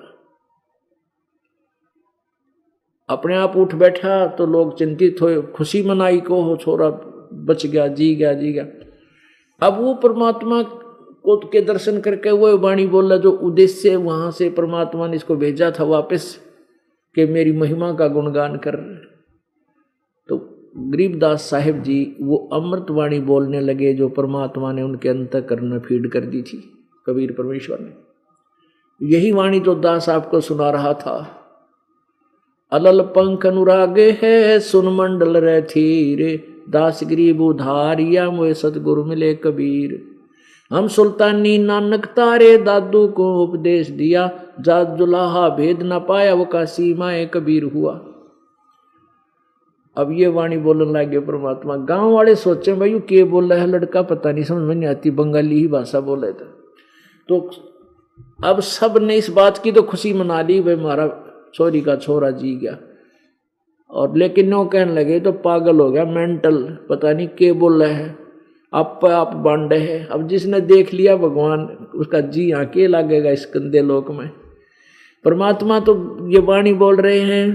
अपने आप उठ बैठा। तो लोग चिंतित हुए, खुशी मनाई को हो छोरा बच गया, जी गया, जी गया। अब वो परमात्मा को के दर्शन करके वो वाणी बोला जो उद्देश्य वहां से परमात्मा ने इसको भेजा था वापस, कि मेरी महिमा का गुणगान कर। तो गरीबदास साहिब जी वो अमृत वाणी बोलने लगे जो परमात्मा ने उनके अंतःकरण में फीड कर दी थी, कबीर परमेश्वर ने। यही वाणी जो दास आपको सुना रहा था। अलल पंख अनुरागे है सुन मंडल रे थीरे, दास गरीब उधारिया मोए सतगुरु मिले कबीर। हम सुल्तानी नानक तारे दादू को उपदेश दिया, जात जुलाहा भेद न पाया वो का सीमाए कबीर हुआ। अब ये वाणी बोलने लगे परमात्मा। गांव वाले सोचे भाई के बोल रहा है लड़का, पता नहीं समझ में नहीं आती, बंगाली ही भाषा बोले था। तो अब सब ने इस बात की तो खुशी मना ली, भाई हमारा छोरी का छोरा जी गया। और लेकिन वो कहने लगे तो पागल हो गया, मेंटल, पता नहीं के बोल रहे हैं, आप बांडे है। अब जिसने देख लिया भगवान, उसका जी आके लगेगा इस गंदे लोक में। परमात्मा तो ये वाणी बोल रहे हैं,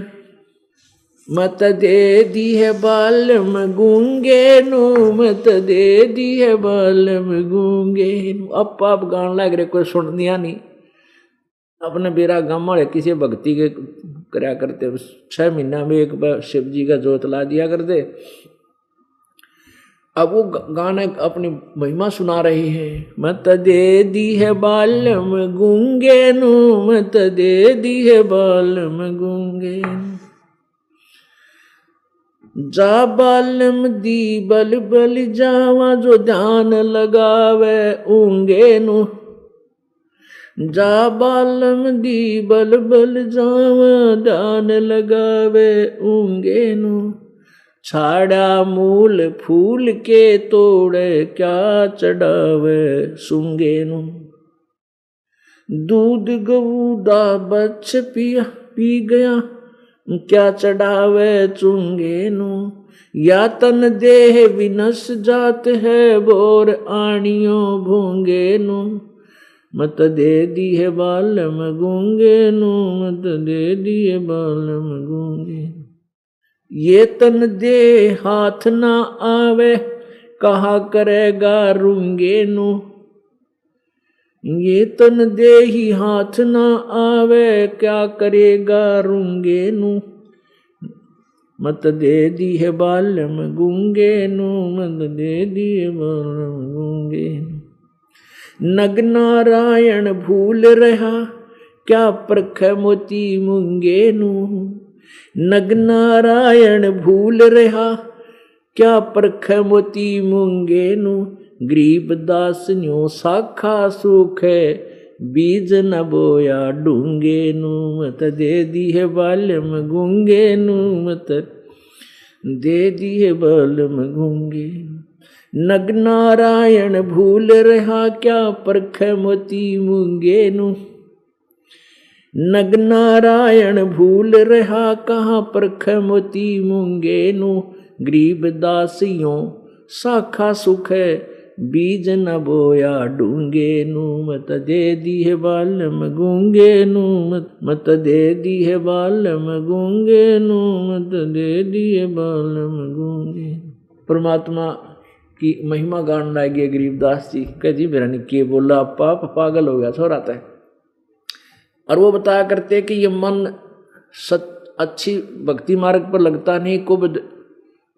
मत दे दी है बालम गूंगे नु, मत दे दी है बालम गूंगे नु। अब आप गान लग रहे, कोई सुन दिया नहीं। अपने बेरा गाँव वाले किसी भक्ति के करया करते, 6 महीना में एक बार शिव जी का जोत ला दिया करते। अब वो गाने अपनी महिमा सुना रहे हैं। मत दे दी है बालम गूंगे नु, मत दे दी है बालम गूंगे नु। जा बालम दी बल बल जावा, जो ध्यान लगावे ऊंगे नु। जा बालम दी बल बल जावा, ध्यान लगावे ऊंगे नु। छाड़ा मूल फूल के तोड़े, क्या चढ़ावे सूंगे नु। दूध गऊ दा बच्च पिया पी गया, क्या चढ़ावे चूंगे नु। या तन देह विनस जात है, बोर आनियो भूंगे नु। मत दे दी है बालम गूंगे नु, मत दे दी है बालम गूंगे। ये तन दे हाथ ना आवे, कहा करेगा रूंगे नु। ये तन दे ही हाथ ना आवे, क्या करेगा रूंगे नु। मत दे दी है बालम गूंगे नु, मत दे दी है बालम गूंगे नु। नग नारायण भूल रहा, क्या परख मोती मूंगे नु। नग नारायण भूल रहा, क्या परख मोती मूंगे नु। गरीब दास न्यो साखा सुख है, बीज न बोया डूंगे नु। मत दे दी है बालम गूंगे नु, मत दे दी है बालम गूंगे। नग नारायण भूल रहा, क्या परख मोती मूंगे नु। नग नारायण भूल रहा, कहाँ परख मोती मूंगे नु। गरीब दासियों साखा सुख है, बीज न बोया डूंगे नु। मत दे दी है बालम गूंगे नु, मत दे दी है बालम गूंगे नु, मत दे दी है बालम गूंगे। परमात्मा की महिमा गान लागे गरीबदास जी। कह जी मेरा के बोला, पाप पागल हो गया छोरा था। और वो बताया करते कि ये मन अच्छी भक्ति मार्ग पर लगता नहीं, कुब्द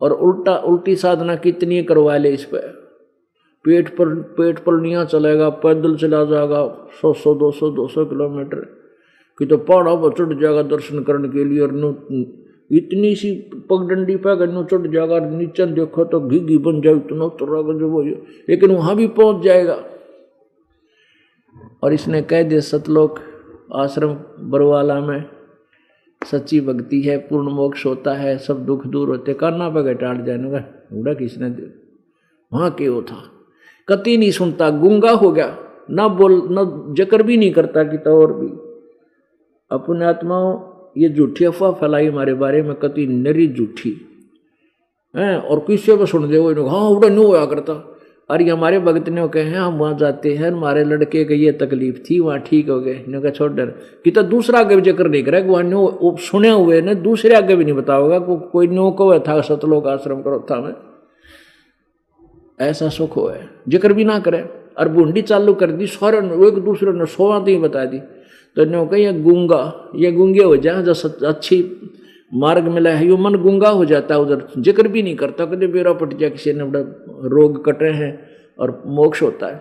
और उल्टी साधना कितनी करवा ले इस पर। पेट पर नहीं चलेगा, पैदल चला जाएगा 100-200 किलोमीटर कि तो पहाड़ों पर चढ़ जाएगा दर्शन करने के लिए। और इतनी सी पगडंडी पर चढ़ जाएगा, नीचे देखो तो घी बन जाए, इतना उतरेगा जो वो, लेकिन वहां भी पहुंच जाएगा। और इसने कह दिया सतलोक आश्रम बरवाला में सच्ची भक्ति है, पूर्ण मोक्ष होता है, सब दुख दूर होते। कान्ना पे टाट जाएगा उड़ा किसने दे वहां क्यों था, कति नहीं सुनता, गूंगा हो गया, ना बोल ना जिक्र भी नहीं करता कि तो और भी। अपने आत्माओं ये झूठी अफवाह फैलाई हमारे बारे में, कति नरी झूठी है, और किसी को सुन दे वो हाँ उड़ा नहीं होया करता। अरे हमारे भगत ने कहे हम वहाँ जाते हैं, हमारे लड़के को ये तकलीफ थी, वहाँ ठीक हो गए, ने कहा छोड़ डर कि तो दूसरा आगे भी जिक्र नहीं करा, वहाँ नो सुने हुए ने दूसरे आगे भी नहीं बताओगा कोई नो को था सतलोक आश्रम करो था में ऐसा सुख हो है, जिक्र भी ना करे। और बूंदी चालू कर दी सारे एक दूसरे ने 100 ही बता दी, तो ने कहा ये गूंगे हो जाए, जो अच्छी मार्ग मिला है यो मन गूंगा हो जाता है, उधर जिक्र भी नहीं करता, कभी बेरा पट जाए किसी ने बड़ा रोग कट रहे हैं और मोक्ष होता है।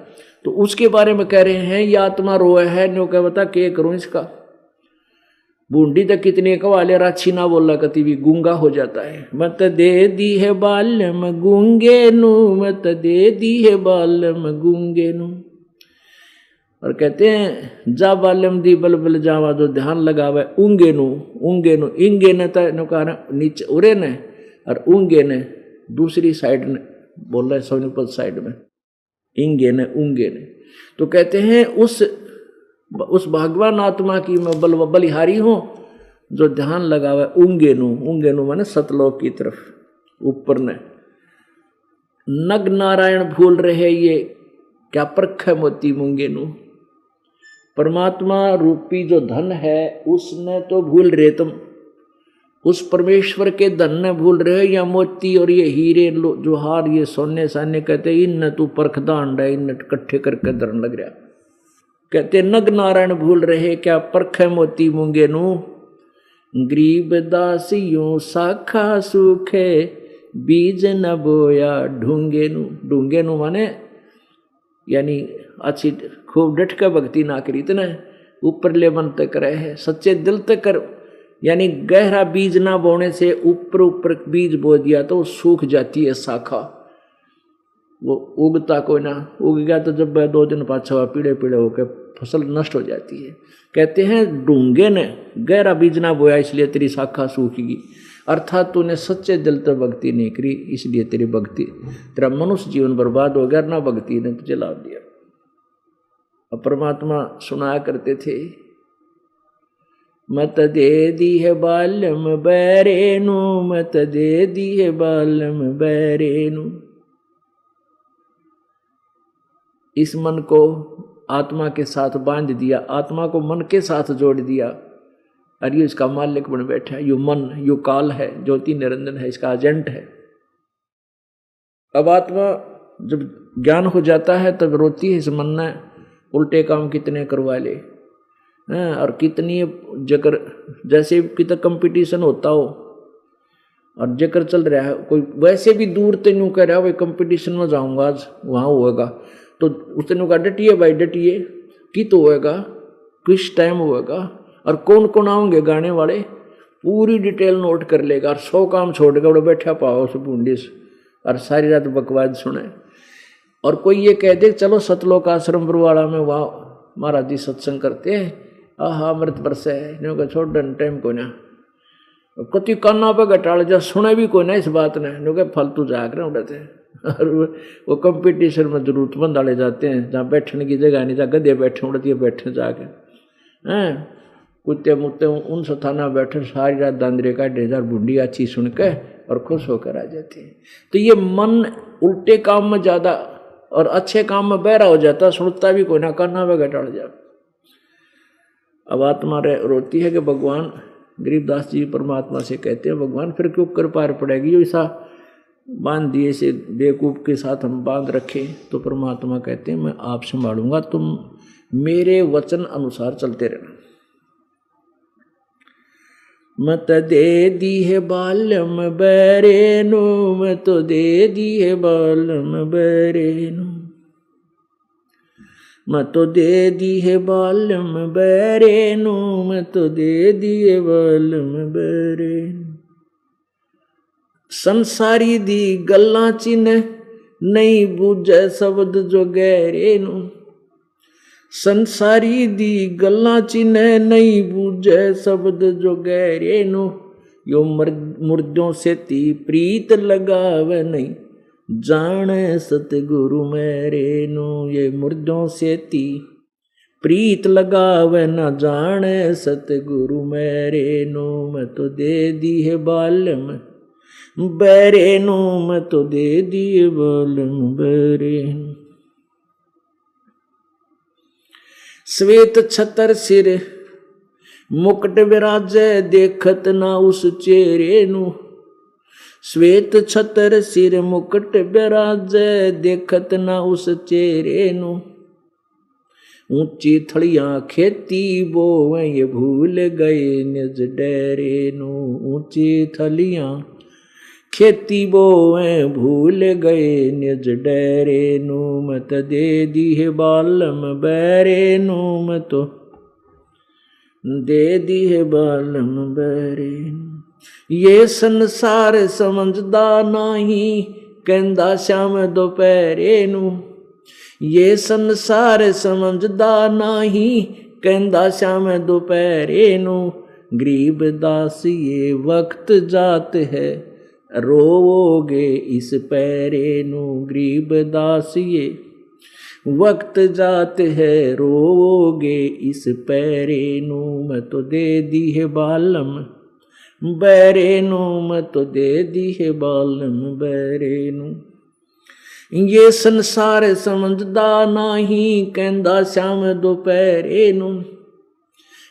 तो उसके बारे में कह रहे हैं ये आत्मा रोए है, न्यो क्या बता के करूं इसका। बूंदी तक कितने कवाले राछी ना बोला कति भी गूंगा हो जाता है। मत दे दी है बाल्यम गूंगे नु, मत दे दी है बाल्यम गूंगे नु। और कहते हैं जा बाल्यम दी बल जावा, जो ध्यान लगावे ऊंगे नु इंगे ने कहा नीचे उरे ने, और ऊंगे ने दूसरी साइड ने बोल रहे सोनीपत साइड में इंगे ने ऊंगे ने। तो कहते हैं उस भगवान आत्मा की मैं बलिहारी हूं जो ध्यान लगावे ऊंगे नु माने सतलोक की तरफ ऊपर ने। नग नारायण भूल रहे ये क्या परख है मोती मूंगे नु। परमात्मा रूपी जो धन है उसने तो भूल रहे तुम, उस परमेश्वर के धन ने भूल रहे, या मोती और ये हीरे जो हार ये सोने साने कहते इन तू परख दांड है, इन इकट्ठे करके धरन लग रहा। कहते नग नारायण भूल रहे क्या परख है मोती मूंगे नु। गरीब दासियों शाखा सूखे बीज न बोया ढूंगे नु माने यानी अच्छी खूब डट कर भक्ति ना करी, इतना ऊपर ले मन तक रहे सच्चे दिल तक कर, यानी गहरा बीज ना बोने से ऊपर बीज बो दिया तो सूख जाती है शाखा, वो उगता कोई ना, उग गया तो जब 2 दिन पाछा पीड़े होकर फसल नष्ट हो जाती है। कहते हैं डूंगे ने गहरा बीज ना बोया इसलिए तेरी शाखा सूखेगी, अर्थात तूने सच्चे दिल तक भक्ति नहीं करी इसलिए तेरी भक्ति तेरा मनुष्य जीवन बर्बाद हो गया, ना भक्ति ने तुझे लाभ दिया। अब परमात्मा सुनाया करते थे मत दे दी है बाल्यम बैरेनु, मत दे दी है बाल्यम बैरेनु। इस मन को आत्मा के साथ बांध दिया, आत्मा को मन के साथ जोड़ दिया, और ये इसका मालिक बन बैठा है। यो मन यो काल है, ज्योति निरंजन है, इसका एजेंट है। अब आत्मा जब ज्ञान हो जाता है तब रोती है इस मन ने उल्टे काम कितने करवा ले, और कितनी जकर जैसे कितना कंपटीशन होता हो और जकर चल रहा है, कोई वैसे भी दूर तेनू कह रहा है भाई कंपटीशन में जाऊंगा आज वहाँ होएगा, तो उसने कहा डटिए भाई डटिए, कि तो होएगा किस टाइम होएगा और कौन कौन आओगे गाने वाले, पूरी डिटेल नोट कर लेगा और 100 काम छोड़ के बड़ा बैठा पाओ उस बूंदी से और सारी रात बकवाद सुने। और कोई ये कह दे चलो सतलोक आश्रम बरवाड़ा में वहाँ महाराज जी सत्संग करते हैं, आहा अमृत बरसे है, छोड़ डन टाइम को ना कति काना पे घटाड़ जा सुने भी कोई ना इस बात ने, फालतू जाग रहे उड़ते हैं। और वो कंपटीशन में जरूरतमंद वाले जाते हैं जहाँ बैठने की जगह नहीं, जहाँ गधे बैठे उड़ती है बैठे जाके हैं, कुत्ते मुत्ते उन स्थाना बैठे सारी रात दांदरे का 1000 बूंदी अच्छी सुन के और खुश होकर आ जाते हैं। तो ये मन उल्टे काम में ज़्यादा और अच्छे काम में बहरा हो जाता, सुनता भी कोई ना, करना भी घटाड़ जा। अब आत्मा रोती है कि भगवान, गरीबदास जी परमात्मा से कहते हैं भगवान फिर क्यों कर पार पड़ेगी, ऐसा बांध दिए से बेवकूफ़ के साथ हम बांध रखे। तो परमात्मा कहते हैं मैं आप संभालूंगा, तुम मेरे वचन अनुसार चलते रहना। मत दे दी है बाल्यम बैरेनु, मत दे दी है बाल्यम बैरेनु, मत दे दी है बाल्यम बैरेनु, मत दे दी है बाल्यम बैरेनु। संसारी दी गल्लां चिन्ह नहीं बूझे शब्द जो गहरे नू, संसारी दी गल्ला चिन्ह नहीं बूझे शब्द जो गहरे नु, यो मुर्दों से ती प्रीत लगावे नहीं जाने सतगुरु मेरे नु। ये मुर्दों से ती प्रीत लगावे न जाने सतगुरु मेरे नु। मैं तो दे दी है बालम बैरे नु, मैं तो दे दी है बालम बैरे। श्वेत छतर सिर मुकुट विराजे देखत ना उस चेहरे नु। श्वेत छतर सिर मुकुट विराजे देखत ना उस चेहरे नु। ऊंची थड़ियां खेती बोवे ये भूल गए निज डेरे नु। ऊंची थलियां खेती बोवे भूल गए निज डेरे नु। मत दे दी है बालम बैरे नु, मैं तो दे दी है बालम बैरे। ये संसार समझदा नहीं कहंदा श्याम दोपहरे नु। ये संसार समझदा नहीं कहंदा श्याम दोपहरे नु। गरीब दास ये वक्त जात है रोवोगे इस पैरे नु। गरीब दास ये वक्त जात है रोवोगे इस पैरे नु। मैं तो दे दी है बालम बैरे नु, मैं तो दे दी है बालम बैरे नु। ये संसार समझदा नहीं कहंदा श्याम दोपहरे नु।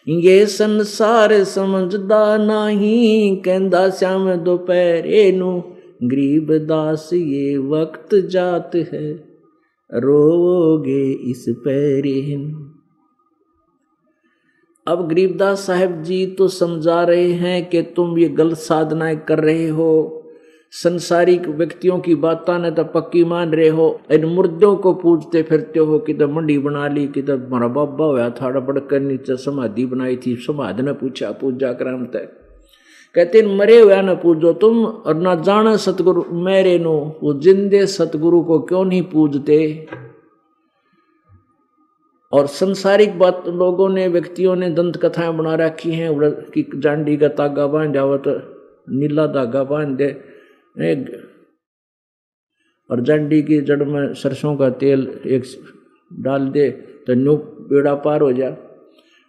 ये संसार समझदा नहीं कहंदा श्याम दोपहरे नु। गरीब दास ये वक्त जात है रोवोगे इस पैरे नु। अब गरीबदास साहब जी तो समझा रहे हैं कि तुम ये गलत साधनाएं कर रहे हो, संसारिक व्यक्तियों की बातें ने तो पक्की मान रहे हो, इन मुर्दों को पूजते फिरते हो। कि तो मंडी बना ली, कि तो हमारा बाबा होया था बड़कर नीचे समाधि बनाई थी, समाधि ने पूछा पूजा क्रम तय। कहते मरे हुआ न पूजो तुम, और ना जाना सतगुरु मेरे नो। वो जिंदे सतगुरु को क्यों नहीं पूजते। और संसारिक बात लोगों ने व्यक्तियों ने दंत कथाएं बना रखी हैं कि जांडी का तागा बांध जाओ तो नीला धागा बांध दे, और जांडी की जड़ में सरसों का तेल एक डाल दे तो न्यू बेड़ा पार हो जा।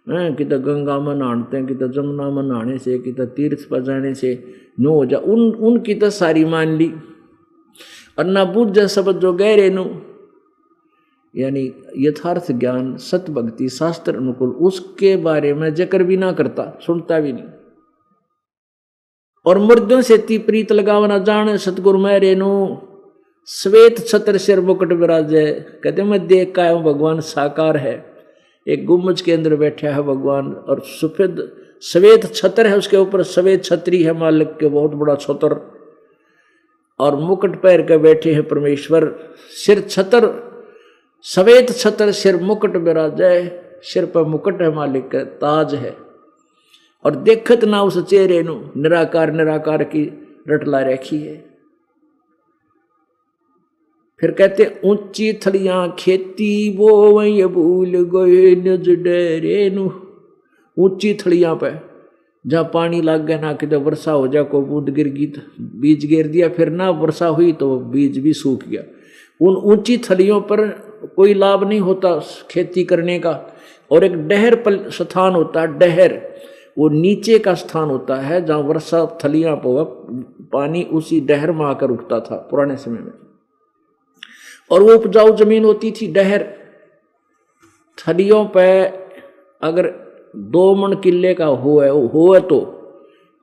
कि तो गंगा में नहाते हैं, कि तो जमुना में नहाने से, कि तो तीर्थ पर जाने से न्यू हो जा। उनकी तो सारी मान ली। और ना बुझ शब्द जो गहरे नु, यानी यथार्थ ज्ञान सत भक्ति शास्त्र अनुकूल, उसके बारे में जिक्र भी ना करता, सुनता भी नहीं। और मुर्दों से ती प्रीत लगावना जाने सतगुरु मेरे नु। श्वेत छत्र सिर मुकुट विराजे। कहते मैं देख का हूं भगवान साकार है, एक गुम्बज के अंदर बैठा है भगवान, और सफेद श्वेत छत्र है, उसके ऊपर श्वेत छत्री है मालिक के, बहुत बड़ा छत्र, और मुकुट पैर के बैठे हैं परमेश्वर। सिर छत्र श्वेत छत्र सिर मुकुट विराजे, सिर पर मुकुट है मालिक का, ताज है। और देखत ना उस चेहरे नु, निराकार निराकार की रटला रखी है। फिर कहते ऊंची थलियां खेती बोवे भूल गए निज डेरे नु। ऊंची थलियां पे जहाँ पानी लग गया ना, कि तो वर्षा हो जा, को बूंद गिर गई बीज गिर दिया, फिर ना वर्षा हुई तो बीज भी सूख गया। उन ऊंची थलियों पर कोई लाभ नहीं होता खेती करने का। और एक डहर स्थान होता है, डहर वो नीचे का स्थान होता है जहाँ वर्षा थलियां पर पानी उसी डहर में आकर उगता था पुराने समय में। और वो उपजाऊ जमीन होती थी डहर। थलियों पे अगर 2 मन किले का हो तो,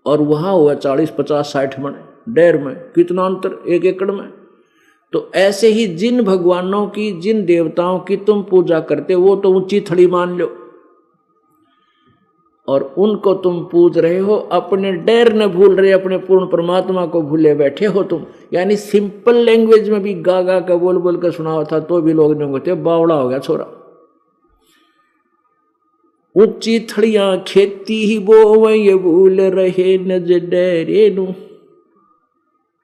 और वहाँ हुआ 40, 50, 60 मन डहर में, कितना अंतर 1 एकड़ में। तो ऐसे ही जिन भगवानों की, जिन देवताओं की तुम पूजा करते, वो तो ऊंची थड़ी मान लो, और उनको तुम पूज रहे हो, अपने डर न भूल रहे, अपने पूर्ण परमात्मा को भूले बैठे हो तुम। यानी सिंपल लैंग्वेज में भी गा गा का बोल बोल कर सुना था तो भी लोग नहीं होते, बावड़ा हो गया छोरा। ऊंची थड़ियां खेती ही बोवे भूल रहे नज डरे नु।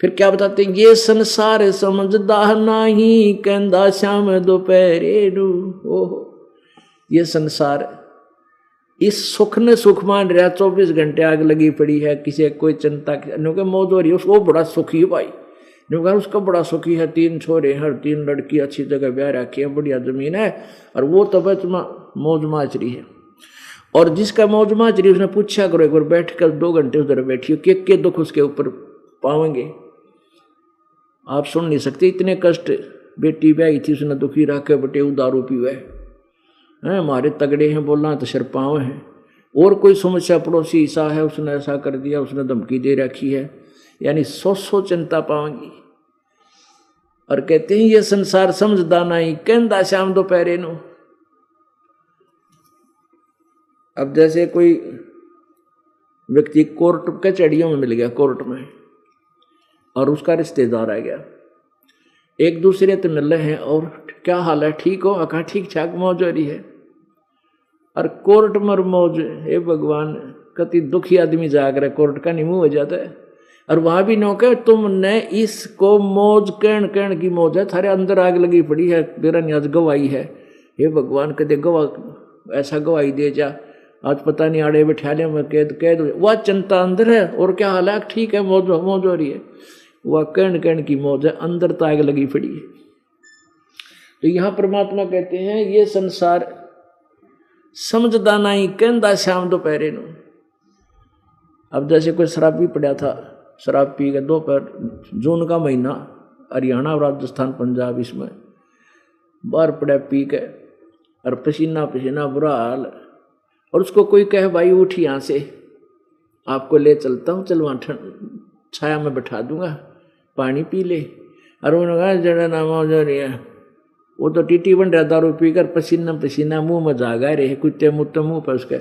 फिर क्या बताते हैं, ये संसार समझदा नहीं कहंदा श्याम दोपहरे नु। ओहो, ये संसार इस सुख ने सुख मान रहा, 24 घंटे आग लगी पड़ी है, किसी कोई चिंता क्योंकि मौज हो रही है, उसको बड़ा सुखी है भाई, उसका बड़ा सुखी है, 3 छोरे हर 3 लड़की, अच्छी जगह ब्याह रखी है, बढ़िया जमीन है, और वो तो बस मौज माच रही है। और जिसका मौज माच रही उसने पूछा करो एक बार बैठ कर 2 घंटे उधर बैठी हो, के दुख उसके ऊपर पाओगे, आप सुन नहीं सकते इतने कष्ट। बेटी ब्याही थी, उसने दुखी रख के बटे दारू पीवे हैं, हमारे तगड़े हैं, बोलना तो सिर पाँव हैं, और कोई समस्या पड़ोसी ऐसा है, उसने ऐसा कर दिया, उसने धमकी दे रखी है, यानी 100 चिंता पाऊंगी। और कहते हैं ये संसार समझदा नहीं, कहंदा शाम दोपहरे नू। अब जैसे कोई व्यक्ति कोर्ट कचहरियों में मिल गया, कोर्ट में, और उसका रिश्तेदार आ गया, एक दूसरे से मिल रहे हैं, और क्या हाल है, ठीक हो, कहा ठीक ठाक, मौज हो रही है। और कोर्ट में मौज, हे भगवान, कति दुखी आदमी जाग रहा है, कोर्ट का निमू हो जाता है। और वहां भी नौके तुमने इसको मौज कहन की मौज है, थारे अंदर आग लगी पड़ी है, मेरा न्याज गवाही है, हे भगवान कदे गवाह ऐसा गवाही दे जा, आज पता नहीं आड़े बैठाले में कैद वह चिंता अंदर है, और क्या हाल है, ठीक है, मौज हो रही है, वह कहन की मौज है, अंदर तो आग लगी पड़ी है। तो यहाँ परमात्मा कहते हैं ये संसार समझदा नहीं, कहंदा शाम दोपहरे नू। अब जैसे कोई शराबी पड़ा था, शराब पी के दोपहर, जून का महीना, हरियाणा, राजस्थान, पंजाब, इसमें बाहर पड़ा पी के, और पसीना पसीना बुरा हाल, और उसको कोई कहे भाई उठ यहाँ से, आपको ले चलता हूँ, चल वहाँ छाया में बैठा दूंगा, पानी पी ले। और उन्होंने कहा जड़ा ना मौज हो रही है, वो तो टीटी बन रहा, दारू पीकर पसीना मुंह में जागा रहे, कुत्ते मुत्ते मुँह पर उसके,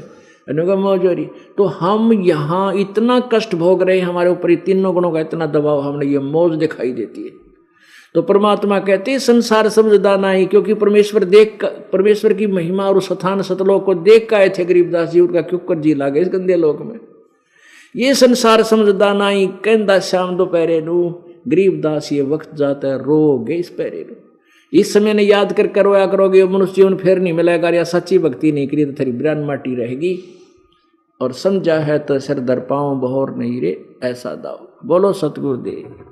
मौज हो रही। तो हम यहाँ इतना कष्ट भोग रहे हैं, हमारे ऊपर 3 गुणों का इतना दबाव, हमने ये मौज दिखाई देती है। तो परमात्मा कहते हैं संसार समझदा नहीं, क्योंकि परमेश्वर की महिमा और स्थान सतलोक को देख के आए थे गरीबदास जी, उनका क्यों कर जी लागे इस गंदे लोक में। ये संसार समझदा नहीं, कहंदा शाम दोपहरे नू, गरीबदास ये वक्त जाता है रोगे इस पैरे नू। इस समय ने याद कर रोया करोगे, मनुष्य जीवन फिर नहीं मिलेगा, या सच्ची भक्ति नहीं करी तो तेरी ब्रान माटी रहेगी। और समझा है तो सिर दर पाँव बहोर नहीं रे, ऐसा दाव। बोलो सतगुरुदेव।